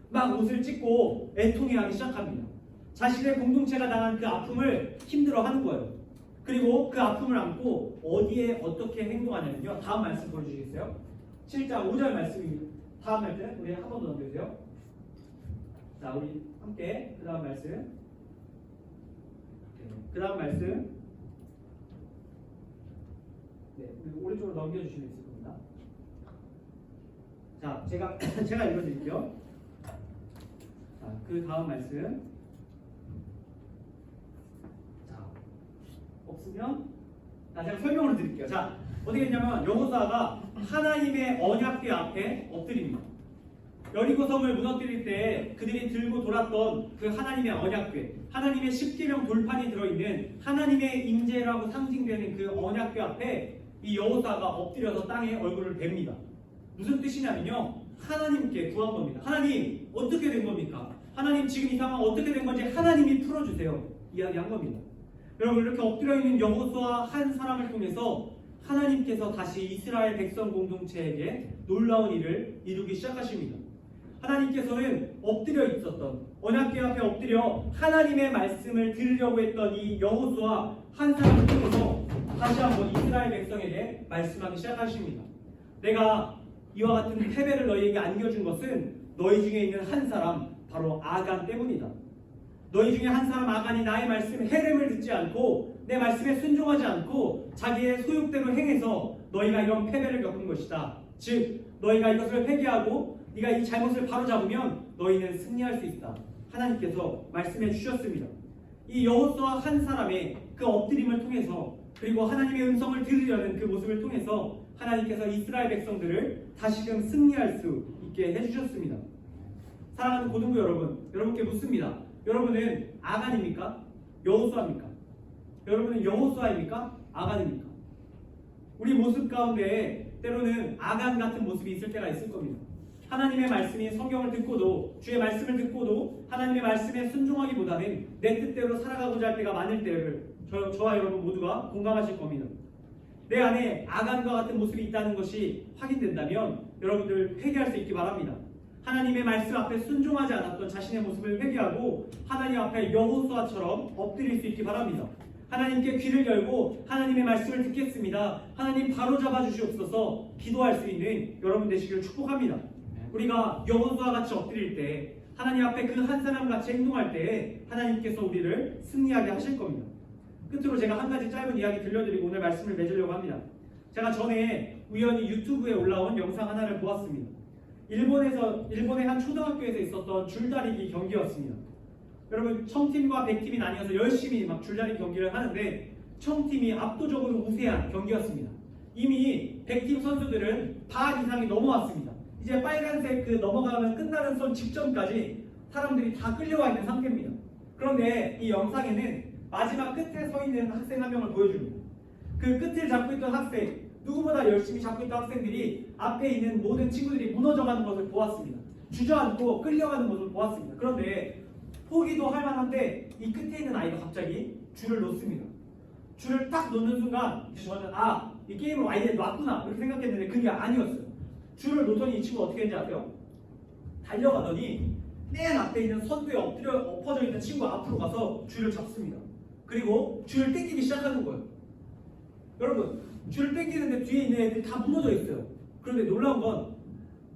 막 옷을 찢고 애통해하기 시작합니다. 자신의 공동체가 당한 그 아픔을 힘들어하는 거예요. 그리고 그 아픔을 안고 어디에 어떻게 행동하냐면요. 다음 말씀 보여주시겠어요? 7장 5절 말씀입니다. 다음 말씀 우리 한 번 더 넘겨주세요. 자 우리 함께 그 다음 말씀. 그 다음 말씀. 네, 오른쪽으로 넘겨주시면 있을 겁니다. 자, 제가 읽어드릴게요. 자, 그 다음 말씀. 자, 없으면 제가 설명을 드릴게요. 자, 어떻게 했냐면 여호수아가 하나님의 언약궤 앞에 엎드립니다. 여리고성을 무너뜨릴 때 그들이 들고 돌았던 그 하나님의 언약궤, 하나님의 십계명 돌판이 들어있는 하나님의 임재라고 상징되는 그 언약궤 앞에 이 여호수아가 엎드려서 땅에 얼굴을 댑니다. 무슨 뜻이냐면요, 하나님께 구한 겁니다. 하나님 어떻게 된 겁니까? 하나님 지금 이 상황 어떻게 된 건지 하나님이 풀어주세요. 이야기한 겁니다. 여러분 이렇게 엎드려 있는 여호수아 한 사람을 통해서 하나님께서 다시 이스라엘 백성 공동체에게 놀라운 일을 이루기 시작하십니다. 하나님께서는 엎드려 있었던 언약궤 앞에 엎드려 하나님의 말씀을 들으려고 했던 이 여호수아 한 사람을 통해서 다시 한번 이스라엘 백성에게 말씀하기 시작하십니다. 내가 이와 같은 패배를 너희에게 안겨준 것은 너희 중에 있는 한 사람, 바로 아간 때문이다. 너희 중에 한 사람 아간이 나의 말씀 헤름을 듣지 않고 내 말씀에 순종하지 않고 자기의 소욕대로 행해서 너희가 이런 패배를 겪은 것이다. 즉 너희가 이것을 회개하고 네가 이 잘못을 바로잡으면 너희는 승리할 수 있다. 하나님께서 말씀해 주셨습니다. 이 여호수아 한 사람의 그 엎드림을 통해서 그리고 하나님의 음성을 들으려는 그 모습을 통해서 하나님께서 이스라엘 백성들을 다시금 승리할 수 있게 해주셨습니다. 사랑하는 고등부 여러분, 여러분께 묻습니다. 여러분은 아간입니까? 여호수아입니까? 여러분은 여호수아입니까? 아간입니까? 우리 모습 가운데 때로는 아간 같은 모습이 있을 때가 있을 겁니다. 하나님의 말씀이 성경을 듣고도 주의 말씀을 듣고도 하나님의 말씀에 순종하기보다는 내 뜻대로 살아가고자 할 때가 많을 때를 저와 여러분 모두가 공감하실 겁니다. 내 안에 아간과 같은 모습이 있다는 것이 확인된다면 여러분들 회개할 수 있기 바랍니다. 하나님의 말씀 앞에 순종하지 않았던 자신의 모습을 회개하고 하나님 앞에 여호수아처럼 엎드릴 수 있기 바랍니다. 하나님께 귀를 열고 하나님의 말씀을 듣겠습니다. 하나님 바로잡아 주시옵소서 기도할 수 있는 여러분 되시기를 축복합니다. 우리가 여호수아 같이 엎드릴 때 하나님 앞에 그 한 사람 같이 행동할 때 하나님께서 우리를 승리하게 하실 겁니다. 끝으로 제가 한 가지 짧은 이야기 들려드리고 오늘 말씀을 맺으려고 합니다. 제가 전에 우연히 유튜브에 올라온 영상 하나를 보았습니다. 일본의 한 초등학교에서 있었던 줄다리기 경기였습니다. 여러분 청팀과 백팀이 나뉘어서 열심히 막 줄다리기 경기를 하는데 청팀이 압도적으로 우세한 경기였습니다. 이미 백팀 선수들은 반 이상이 넘어왔습니다. 이제 빨간색 그 넘어가면 끝나는 선 직전까지 사람들이 다 끌려와 있는 상태입니다. 그런데 이 영상에는 마지막 끝에 서 있는 학생 한 명을 보여줍니다. 그 끝을 잡고 있던 학생, 누구보다 열심히 잡고 있던 학생들이 앞에 있는 모든 친구들이 무너져가는 것을 보았습니다. 주저앉고 끌려가는 것을 보았습니다. 그런데 포기도 할 만한데 이 끝에 있는 아이가 갑자기 줄을 놓습니다. 줄을 딱 놓는 순간 저는 이 게임을 아이들이 놨구나 이렇게 생각했는데 그게 아니었어요. 줄을 놓더니 이 친구 어떻게 했는지 아세요? 달려가더니 맨 앞에 있는 선두에 엎어져 있는 친구 앞으로 가서 줄을 잡습니다. 그리고 줄을 당기기 시작하는 거예요. 여러분 줄을 당기는데 뒤에 있는 애들이 다 무너져 있어요. 그런데 놀라운 건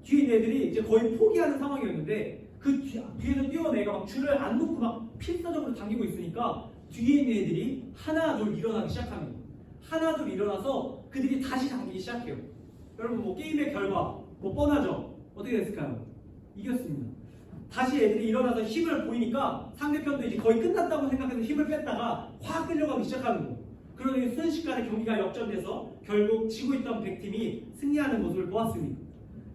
뒤에 있는 애들이 이제 거의 포기하는 상황이었는데 그 뒤에서 뛰어온 애가 막 줄을 안 놓고 막 필사적으로 당기고 있으니까 뒤에 있는 애들이 하나 둘 일어나기 시작합니다. 하나 둘 일어나서 그들이 다시 당기기 시작해요. 여러분 뭐 게임의 결과 뭐 뻔하죠? 어떻게 됐을까요? 이겼습니다. 다시 애들이 일어나서 힘을 보이니까 상대편도 이제 거의 끝났다고 생각해서 힘을 뺐다가 확 끌려가기 시작하는 거예요. 그러더니 순식간에 경기가 역전돼서 결국 지고 있던 백팀이 승리하는 모습을 보았습니다.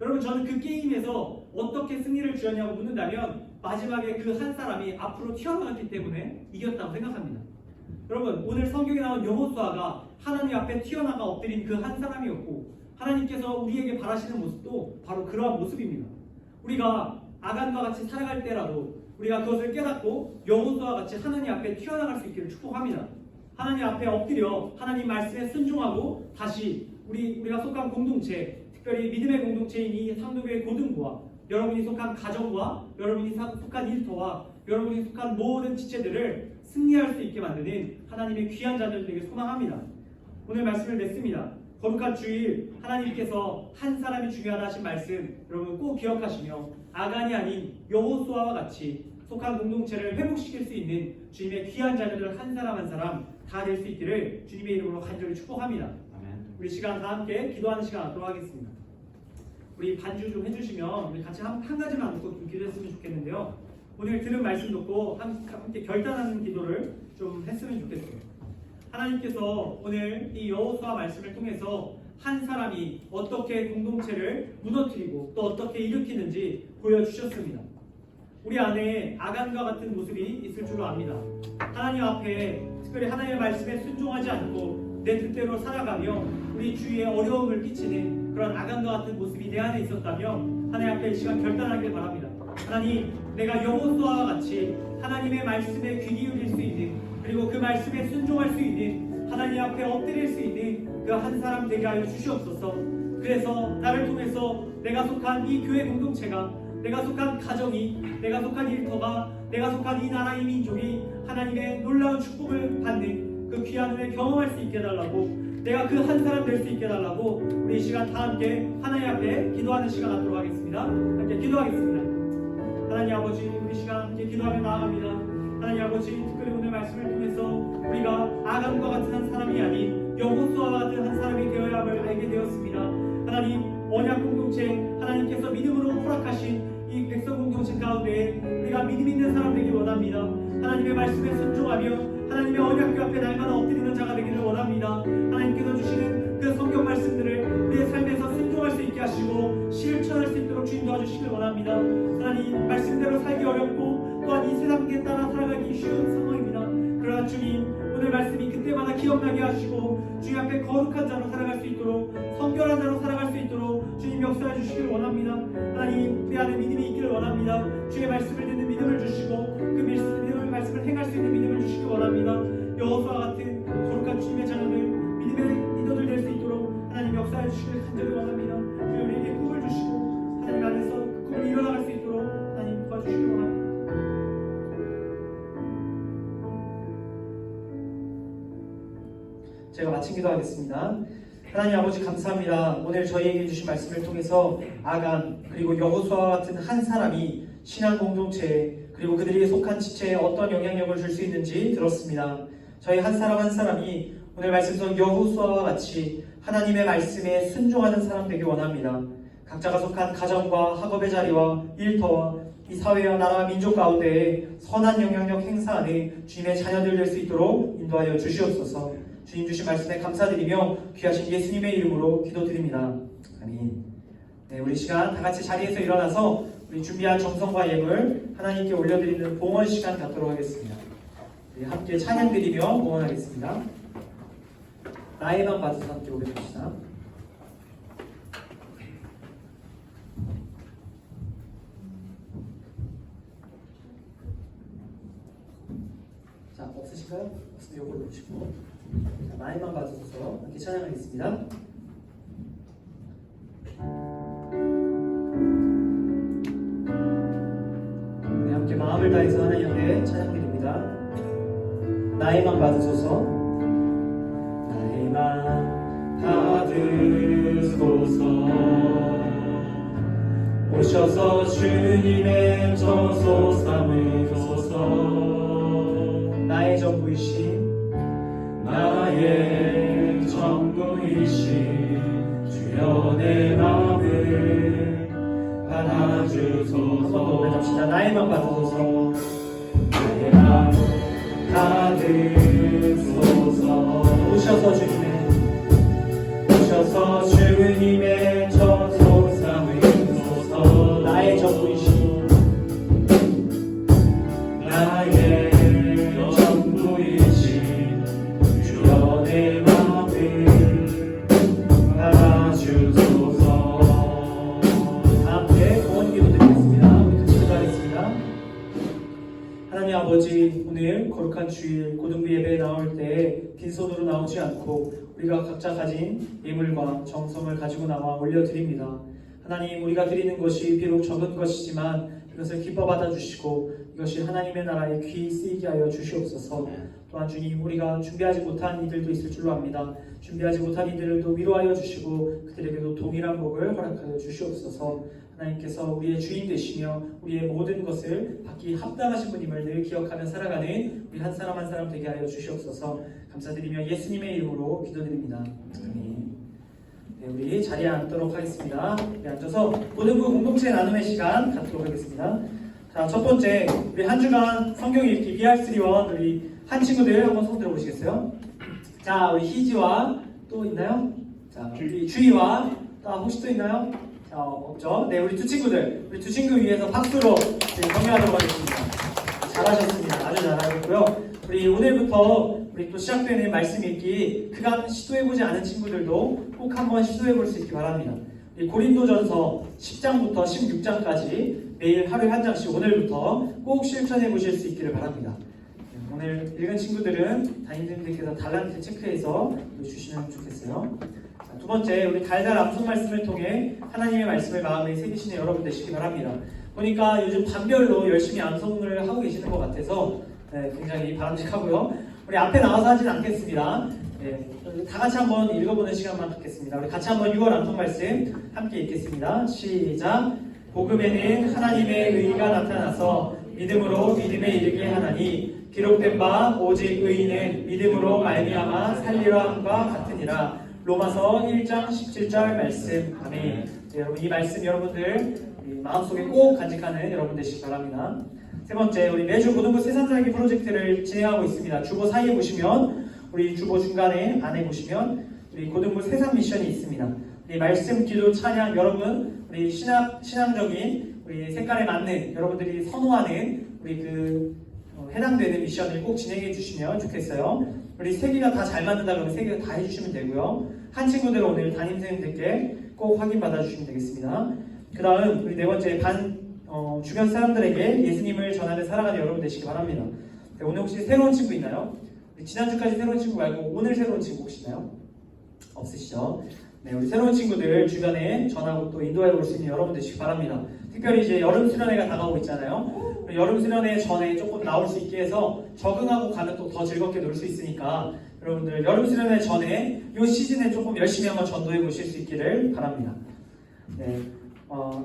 여러분 저는 그 게임에서 어떻게 승리를 주었냐고 묻는다면 마지막에 그 한 사람이 앞으로 튀어나갔기 때문에 이겼다고 생각합니다. 여러분 오늘 성경에 나온 여호수아가 하나님 앞에 튀어나가 엎드린 그 한 사람이었고 하나님께서 우리에게 바라시는 모습도 바로 그러한 모습입니다. 우리가 아간과 같이 살아갈 때라도 우리가 그것을 깨닫고 여호수아와 같이 하나님 앞에 튀어나갈 수 있기를 축복합니다. 하나님 앞에 엎드려 하나님 말씀에 순종하고 다시 우리가 속한 공동체, 특별히 믿음의 공동체인 이 상도교회 고등부와 여러분이 속한 가정과 여러분이 속한 일터와 여러분이 속한 모든 지체들을 승리할 수 있게 만드는 하나님의 귀한 자녀들에게 소망합니다. 오늘 말씀을 맺습니다. 거룩한 주일 하나님께서 한 사람이 중요하다 하신 말씀 여러분 꼭 기억하시며 아간이 아닌 여호수아와 같이 속한 공동체를 회복시킬 수 있는 주님의 귀한 자녀들 한 사람 한 사람 다 될 수 있기를 주님의 이름으로 간절히 축복합니다. 아멘. 우리 시간 다 함께 기도하는 시간 갖도록 하겠습니다. 우리 반주 좀 해주시면 우리 같이 한 가지만 놓고 좀 기도했으면 좋겠는데요. 오늘 들은 말씀 듣고 함께 결단하는 기도를 좀 했으면 좋겠어요. 하나님께서 오늘 이 여호수아 말씀을 통해서 한 사람이 어떻게 공동체를 무너뜨리고 또 어떻게 일으키는지 보여주셨습니다. 우리 안에 아간과 같은 모습이 있을 줄로 압니다. 하나님 앞에 특별히 하나님의 말씀에 순종하지 않고 내 뜻대로 살아가며 우리 주위에 어려움을 끼치는 그런 아간과 같은 모습이 내 안에 있었다면 하나님 앞에 이 시간 결단하길 바랍니다. 하나님 내가 여호수아와 같이 하나님의 말씀에 귀 기울일 수 있는 그리고 그 말씀에 순종할 수 있는 하나님 앞에 엎드릴 수 있는 그 한 사람 되게 하여 주시옵소서. 그래서 나를 통해서 내가 속한 이 교회 공동체가 내가 속한 가정이 내가 속한 일터가 내가 속한 이 나라 이 민족이 하나님의 놀라운 축복을 받는 그 귀한 은혜 경험할 수 있게 해달라고, 내가 그 한 사람 될 수 있게 해달라고 우리 이 시간 다 함께 하나님 앞에 기도하는 시간 갖도록 하겠습니다. 함께 기도하겠습니다. 하나님 아버지, 우리 시간 함께 기도하며 나아갑니다. 하나님 아버지, 특별히 오늘 말씀을 통해서 우리가 아간과 같은 한 사람이 아닌 여호수아와 같은 한 사람이 되어야 함을 알게 되었습니다. 하나님, 언약 공동체, 하나님께서 믿음으로 허락하신 이 백성 공동체 가운데 우리가 믿음 있는 사람 되길 원합니다. 하나님의 말씀에 순종하며 하나님의 언약궤 앞에 날마다 엎드리는 자가 되기를 원합니다. 하나님께서 주시는 그 성경 말씀들을 우리의 삶에서 순종할 수 있게 하시고 실천할 수 있도록 주님 도와주시길 원합니다. 하나님, 말씀대로 살기 어렵고 또한 이 세상에 따라 살아가기 쉬운 상황입니다. 그러나 주님, 오늘 말씀이 그때마다 기억나게 하시고 주님 앞에 거룩한 자로 살아갈 수 있도록, 성결한 자로 살아갈 수 있도록 주님 역사해 주시길 원합니다. 하나님, 우리 안에 믿음이 있기를 원합니다. 주의 말씀을 듣는 믿음을 주시고 그 믿음의 말씀을 행할 수 있는 믿음을 주시길 원합니다. 여호수아와 같은 거룩한 주님의 자녀들, 믿음의 리더들 될 수 있도록 하나님 역사해 주시길 간절히 원합니다. 주님, 우리에게 꿈을 주시고 하나님 안에서 그 꿈을 이뤄나갈 수 있도록 하나님 도와주시길 원합니다. 제가 마친 기도하겠습니다. 하나님 아버지, 감사합니다. 오늘 저희에게 주신 말씀을 통해서 아간 그리고 여호수아와 같은 한 사람이 신앙 공동체에 그리고 그들에게 속한 지체에 어떤 영향력을 줄 수 있는지 들었습니다. 저희 한 사람 한 사람이 오늘 말씀에서 여호수아와 같이 하나님의 말씀에 순종하는 사람 되길 원합니다. 각자가 속한 가정과 학업의 자리와 일터와 이 사회와 나라와 민족 가운데 선한 영향력 행사하는 주님의 자녀들 될 수 있도록 인도하여 주시옵소서. 주님 주신 말씀에 감사드리며 귀하신 예수님의 이름으로 기도드립니다. 아멘. 네, 우리 시간 다 같이 자리에서 일어나서 우리 준비한 정성과 예물 하나님께 올려드리는 봉헌 시간 갖도록 하겠습니다. 우리 함께 찬양드리며 봉헌하겠습니다. 나의 맘 받아서 함께 올려봅시다. 자, 없으신가요? 없으면 요걸 놓으시고, 자, 나의 맘 받아서 함께 찬양하겠습니다. 우리 함께 마음을 다해서 하나님 앞에 찬양드립니다. 나의 맘 받으소서. 나의 맘 받으소서. 오셔서 주님의 저소 삼으소서. 나의 전부이신 나의 전부이신 주여 내 마음을 받아주소서. 한번 더 외칩시다. 나의 맘 받으소서. 나의 맘 받으소서. 오셔서 주님의 저소 삼으소서. 나의 전부이신 나의 전부이신 주여 내 마음을 받아주소서. 함께 봉헌 기도 드리겠습니다. 우리 같이 기도하겠습니다. 하나님 아버지, 오늘 거룩한 주일 고등부 예배에 나올 때 빈손으로 나오지 않고 우리가 각자 가진 예물과 정성을 가지고 나와 올려드립니다. 하나님, 우리가 드리는 것이 비록 적은 것이지만 이것을 기뻐 받아주시고 이것이 하나님의 나라에 귀히 쓰이게 하여 주시옵소서. 또한 주님, 우리가 준비하지 못한 이들도 있을 줄로 압니다. 준비하지 못한 이들도 위로하여 주시고 그들에게도 동일한 복을 허락하여 주시옵소서. 하나님께서 우리의 주인 되시며 우리의 모든 것을 받기 합당하신 분임을 늘 기억하며 살아가는 우리 한 사람 한 사람 되게 하여 주시옵소서. 감사드리며 예수님의 이름으로 기도드립니다. 아멘. 네, 우리 자리에 앉도록 하겠습니다. 네, 앉아서 고등부 공동체 나눔의 시간 갖도록 하겠습니다. 자, 첫 번째, 우리 한 주간 성경 읽기 BR3원 우리 한 친구들 한번 손 들어보시겠어요? 자, 우리 희지와 또 있나요? 자, 우리 주희와 또 혹시 또 있나요? 자, 없죠? 네, 우리 두 친구 위해서 박수로 격려하도록 하겠습니다. 잘하셨습니다. 아주 잘하셨고요. 우리 오늘부터 우리 또 시작되는 말씀 읽기 그간 시도해보지 않은 친구들도 꼭 한번 시도해볼 수 있기 바랍니다. 고린도전서 10장부터 16장까지 매일 하루에 한 장씩 오늘부터 꼭 실천해보실 수 있기를 바랍니다. 오늘 읽은 친구들은 담임선생님께서 달란트 체크해서 주시면 좋겠어요. 자, 두 번째, 우리 달달 암송 말씀을 통해 하나님의 말씀을 마음에 새기시는 여러분 되시기 바랍니다. 보니까 요즘 반별로 열심히 암송을 하고 계시는 것 같아서 굉장히 바람직하고요. 우리 앞에 나와서 하진 않겠습니다. 다 같이 한번 읽어보는 시간만 갖겠습니다. 우리 같이 한번 6월 암송 말씀 함께 읽겠습니다. 시작. 복음에는 하나님의 의가 나타나서 믿음으로 믿음에 이르게 하나니 기록된 바 오직 의인은 믿음으로 말미암아 살리라 함과 같으니라. 로마서 1장 17절 말씀. 아멘. 여러분 이 말씀 여러분들 마음속에 꼭 간직하는 여러분 되시기 바랍니다. 세 번째, 우리 매주 고등부 세상살기 프로젝트를 진행하고 있습니다. 주보 사이에 보시면 우리 주보 중간에 안에 보시면 우리 고등부 세상 미션이 있습니다. 우리 말씀, 기도, 찬양 여러분 우리 신앙적인 우리 색깔에 맞는 여러분들이 선호하는 우리 해당되는 미션을 꼭 진행해 주시면 좋겠어요. 우리 세 개가 다 잘 맞는다 그러면 세 개가 다 해주시면 되고요. 한 친구들 오늘 담임선생님들께 꼭 확인 받아주시면 되겠습니다. 그 다음 우리 네 번째 주변 사람들에게 예수님을 전하는 살아가는 여러분 되시기 바랍니다. 오늘 혹시 새로운 친구 있나요? 지난주까지 새로운 친구 말고 오늘 새로운 친구 혹시 있나요? 없으시죠? 네, 우리 새로운 친구들 주변에 전하고 또 인도해 볼 수 있는 여러분 되시기 바랍니다. 특별히 이제 여름 수련회가 다가오고 있잖아요. 여름 수련회 전에 조금 나올 수 있게 해서 적응하고 가면 또 더 즐겁게 놀 수 있으니까 여러분들 여름 수련회 전에 이 시즌에 조금 열심히 한번 전도해 보실 수 있기를 바랍니다. 네.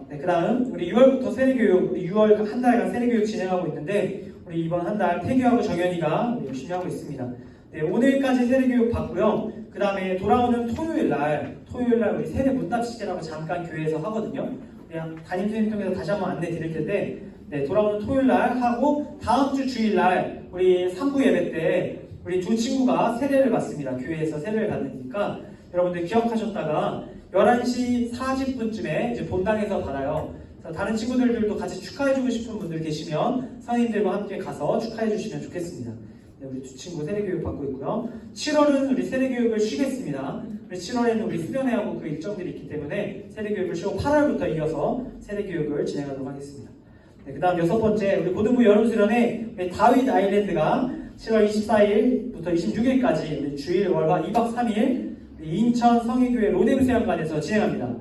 그 다음 우리 6월부터 세례교육, 우리 6월 한 달간 세례교육 진행하고 있는데 우리 이번 한 달 태규하고 정연이가 열심히 하고 있습니다. 네, 오늘까지 세례교육 받고요. 그 다음에 돌아오는 토요일 날 우리 세례 문답식이라고 잠깐 교회에서 하거든요. 그냥 담임선생님 통해서 다시 한번 안내 드릴 텐데 네, 돌아오는 토요일 날 하고 다음 주 주일 날 우리 3부 예배 때 우리 두 친구가 세례를 받습니다. 교회에서 세례를 받으니까 여러분들 기억하셨다가 11시 40분쯤에 이제 본당에서 받아요. 그래서 다른 친구들도 같이 축하해주고 싶은 분들 계시면 선생님들과 함께 가서 축하해주시면 좋겠습니다. 네, 우리 두 친구 세례교육 받고 있고요. 7월은 우리 세례교육을 쉬겠습니다. 우리 7월에는 우리 수련회하고 그 일정들이 있기 때문에 세례교육을 쉬고 8월부터 이어서 세례교육을 진행하도록 하겠습니다. 네, 그 다음 6번째 우리 고등부 여름수련회 다윗 아일랜드가 7월 24일부터 26일까지 우리 주일 월화 2박 3일 인천 성의교회 로뎀수양관에서 진행합니다. 네,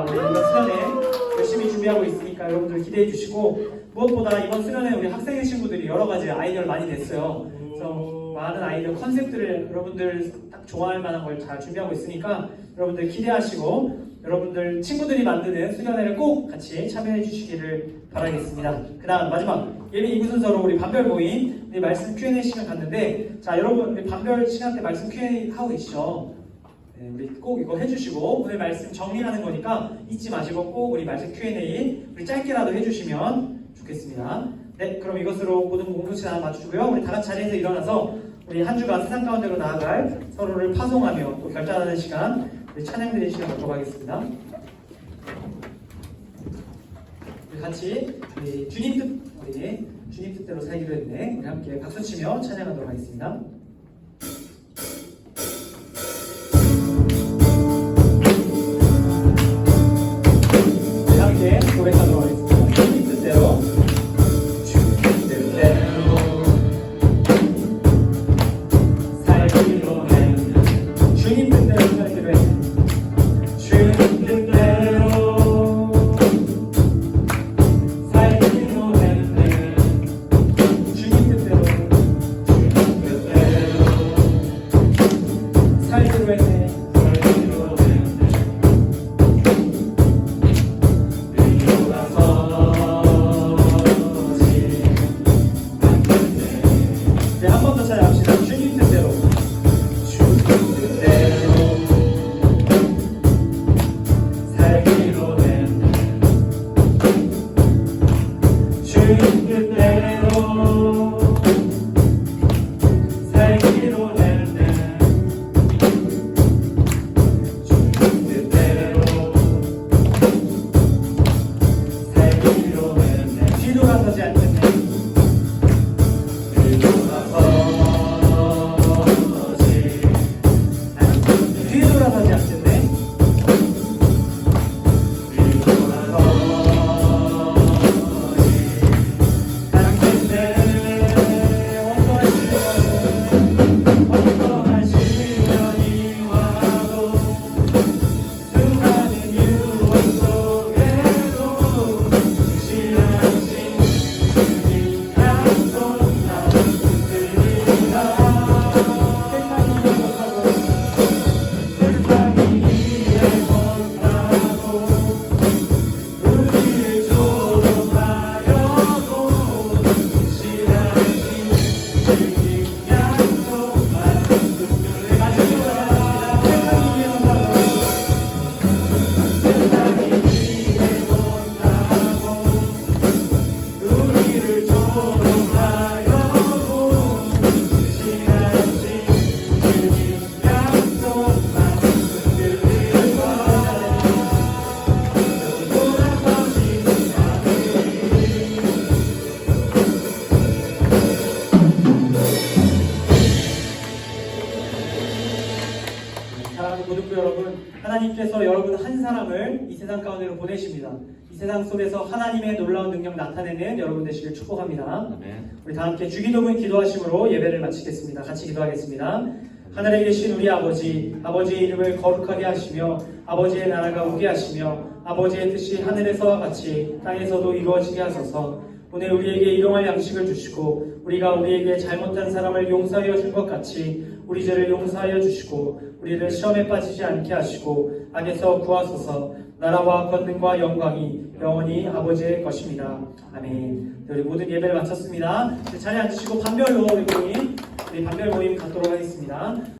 우리 이번 수련회 열심히 준비하고 있으니까 여러분들 기대해 주시고 무엇보다 이번 수련회 우리 학생의 친구들이 여러 가지 아이디어를 많이 냈어요. 그래서 많은 아이디어 컨셉들을 여러분들 딱 좋아할 만한 걸 잘 준비하고 있으니까 여러분들 기대하시고 여러분들 친구들이 만드는 수련회를 꼭 같이 참여해 주시기를 바라겠습니다. 그 다음 마지막 예배 2부 순서로 우리 반별 모임 우리 말씀 Q&A 시간 갔는데 자 여러분 우리 반별 시간 때 말씀 Q&A 하고 계시죠? 네, 우리 꼭 이거 해주시고 오늘 말씀 정리하는 거니까 잊지 마시고 꼭 우리 말씀 Q&A 우리 짧게라도 해주시면 좋겠습니다. 네, 그럼 이것으로 고등부 공부 시간 마치고요. 우리 다 같이 자리에서 일어나서 우리 한 주간 세상 가운데로 나아갈 서로를 파송하며 또 결단하는 시간 우리 찬양 드리는 시간 갖도록 하겠습니다. 우리 같이 우리 주님 뜻대로 살기로 했네. 우리 함께 박수치며 찬양하도록 하겠습니다. 우리 함께 고백하도록 하겠습니다. 주님 뜻대로 살기로 했네. 주님 뜻대로 살기로 했네. 주님 뜻대로 살기로 했네. 주님 뜻대로 하나님께서 여러분 한 사람을 이 세상 가운데로 보내십니다. 이 세상 속에서 하나님의 놀라운 능력 나타내는 여러분 되시길 축복합니다. 우리 다 함께 주기도문 기도하심으로 예배를 마치겠습니다. 같이 기도하겠습니다. 하늘에 계신 우리 아버지, 아버지의 이름을 거룩하게 하시며 아버지의 나라가 오게 하시며 아버지의 뜻이 하늘에서와 같이 땅에서도 이루어지게 하소서. 오늘 우리에게 일용할 양식을 주시고 우리가 우리에게 잘못한 사람을 용서하여 준 것 같이 우리 죄를 용서하여 주시고 우리를 시험에 빠지지 않게 하시고 악에서 구하소서. 나라와 권능과 영광이 영원히 아버지의 것입니다. 아멘. 우리 모든 예배를 마쳤습니다. 자리에 앉으시고 반별로 우리 반별 모임 갖도록 하겠습니다.